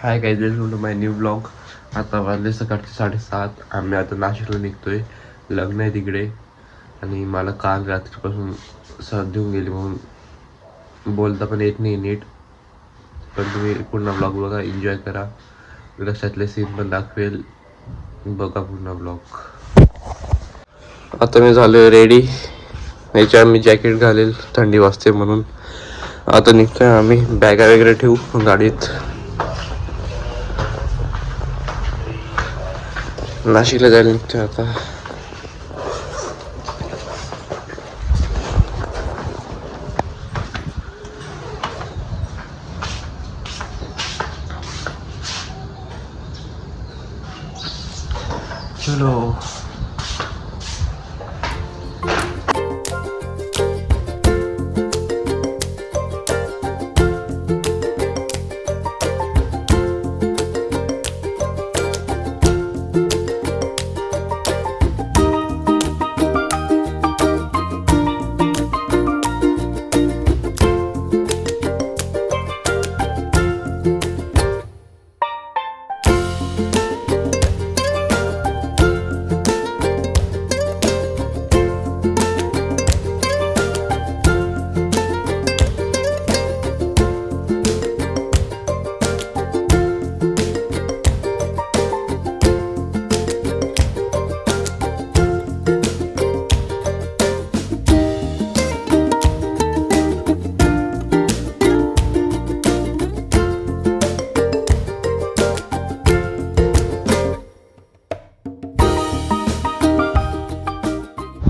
High guys, welcome to my new blog. आता वाजले सकाळचे 7:30. आम्ही आता नाशिकला निघतोय. लग्न आहे तिकडे आणि मला काल रात्रीपासून सर्दी होऊन गेली म्हणून बोलता पण येत नाही नीट. पण तुम्ही पूर्ण ब्लॉग बघा, एन्जॉय करा. लक्षातले सीन पण दाखवेल, बघा पूर्ण ब्लॉग. आता मी झालो रेडी. याच्यावर मी जॅकेट घालेल, थंडी वाजते म्हणून. आता निघतोय आम्ही. बॅगा वगैरे ठेवू गाडीत. नाशिकला जायला निघतोय आता. चलो.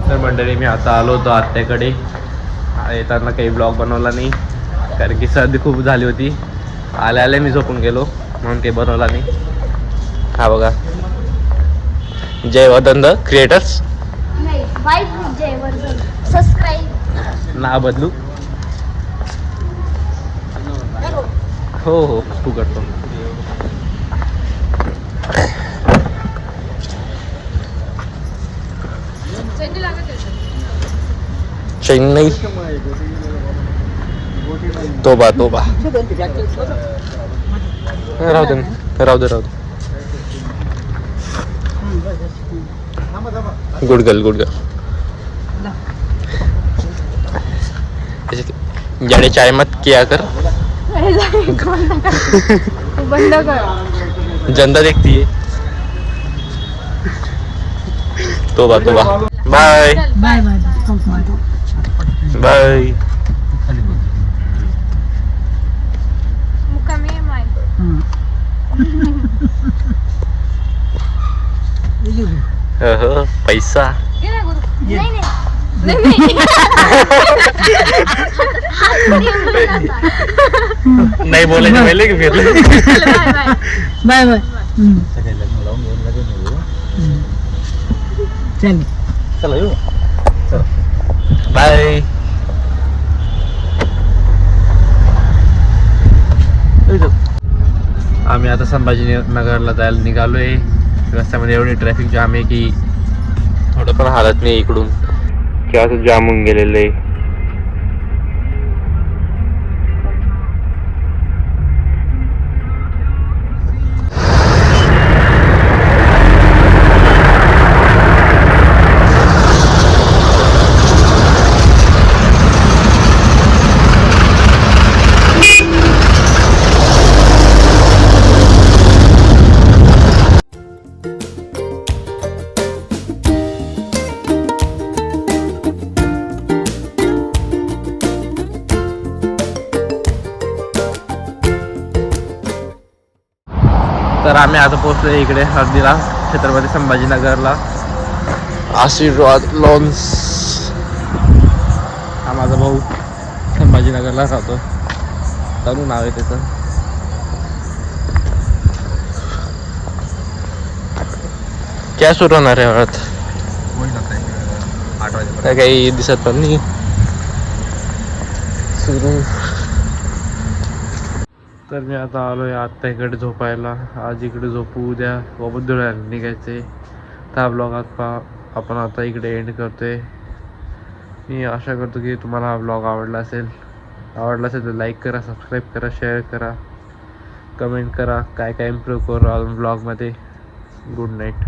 तर मंडळी, मी आता आलो होतो आत्याकडे. येताना काही ब्लॉग बनवला नाही कारण की सर्दी खूप झाली होती. आले मी झोपून गेलो म्हणून काही बनवला नाही. हा बघा, जय वदंत क्रिएटर्स. ना बदलू. हो हो, तू करतो. चेन्नई तोबा तोबा. राहू दे राहू दे राहू दे. Good girl good girl. जाड़े चाय मत किया कर. बंद कर, जनता देखती है. तोबा तोबा. Bye bye bye bye. मुक्कामी माय. पैसा नाही नाही नाही बोलायचे पहिले की फिरले. Bye bye. चला येऊ. बाय. आम्ही आता संभाजीनगरला जायला निघालोय. रस्त्यामध्ये एवढी ट्रॅफिक जाम आहे की थोडं पण हालत नाही इकडून, की असं जाम होऊन गेलेलं आहे. तर आम्ही आता पोहोचलो इकडे हळदीला, छत्रपती संभाजीनगरला. आशीर्वाद लॉन्स. हा माझा भाऊ संभाजीनगरला राहतो. तनु नाव आहे त्याचं. काय सुरू होणार आहे वरात? 8 वाजेपर्यंत काही दिसत पण नाही सुरू. तर मी आता आलोय आत्ता इकडे झोपायला. आज इकडे झोपू, उद्या वापस धुळ्याला निघायचे. त्या ब्लॉग आपण आता इकडे एंड करतोय. मी आशा करतो की तुम्हाला हा ब्लॉग आवडला असेल. तर लाईक करा, सबस्क्राईब करा, शेअर करा. कमेंट करा काय काय इम्प्रूव्ह करू अजून ब्लॉगमध्ये. Good night.